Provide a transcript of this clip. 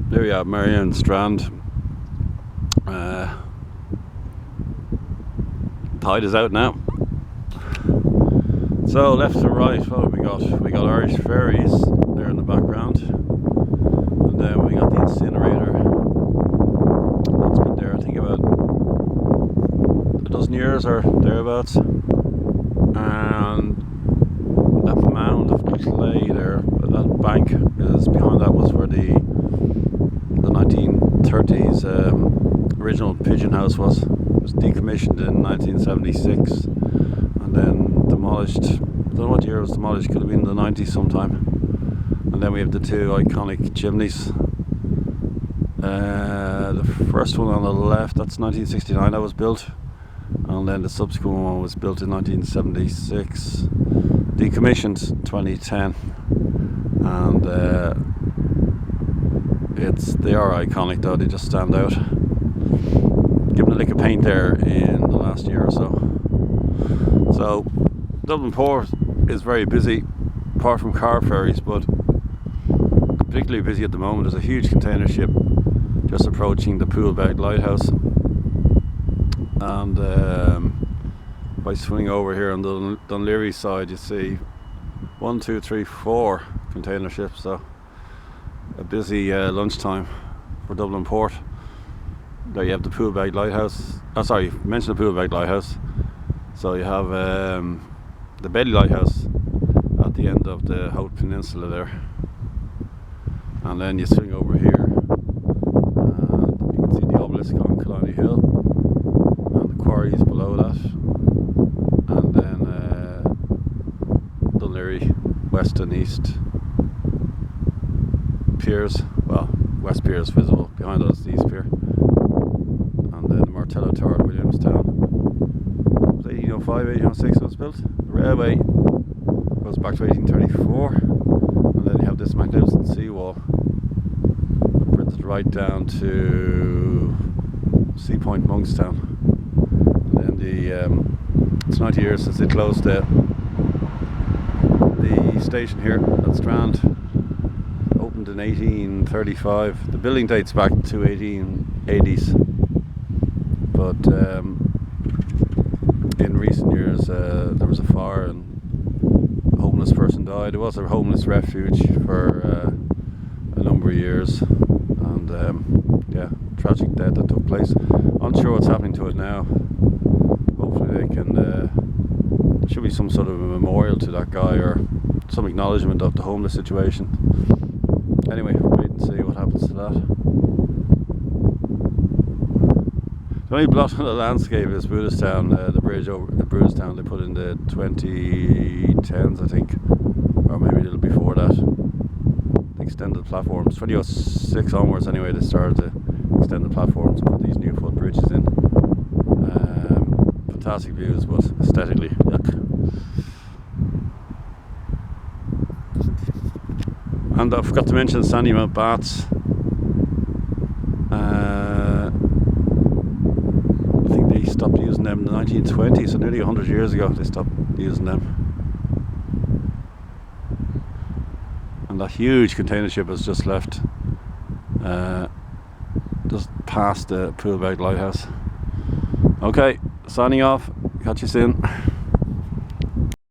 There we are, Merrion strand. Tide is out now. So left to right, what have we got? We got Irish ferries there in the background, and then we got the incinerator. That's been there, I think, about a dozen years or thereabouts. And that mound of clay there, that bank is behind that, was where the 1930s original Pigeon House was. It was decommissioned in 1976 and then demolished. I don't know what year it was demolished, could have been in the 90s sometime. And then we have the two iconic chimneys. The first one on the left, that's 1969, that was built. And then the subsequent one was built in 1976, decommissioned 2010. And they are iconic though, they just stand out. Given a lick of paint there in the last year or so. So Dublin Port is very busy, apart from car ferries, but particularly busy at the moment. There's a huge container ship just approaching the Poolbeg Lighthouse, and by swinging over here on the Dun Laoaghaire side, you see 1, 2, 3, 4 container ships. So a busy lunchtime for Dublin Port. There you have the Poolbeg Lighthouse. Oh, sorry, you mentioned the Poolbeg Lighthouse. So you have the Belly Lighthouse at the end of the Howth Peninsula there, and then you swing over here, and you can see the obelisk on Colony Hill, and the quarries below that, and then Dun Laoaghaire west and east piers. Well, west pier is visible, behind us the east pier, and then the Martello Tower at Williamstown. 1805, 1806 it was built. The railway goes back to 1834, and then you have this magnificent seawall that brings it right down to Sea Point, Monkstown. And then it's 90 years since they closed the station here at Strand. Opened in 1835. The building dates back to 1880s, but in recent years there was a fire and a homeless person died. It was a homeless refuge for a number of years, and yeah, tragic death that took place. Unsure what's happening to it now. Hopefully they can, there should be some sort of a memorial to that guy or some acknowledgement of the homeless situation. Anyway, wait and see what happens to that. The only blot on the landscape is Brucestown, the bridge over Brucestown they put in the 2010s, I think, or maybe a little before that. The extended platforms, 2006 onwards anyway, they started to extend the platforms and put these new footbridges in. Fantastic views, but aesthetically, yuck. And I forgot to mention Sandymount Baths. They stopped using them in the 1920s, so nearly 100 years ago they stopped using them. And that huge container ship has just left, just past the Poolbeg Lighthouse. Okay, signing off, catch you soon.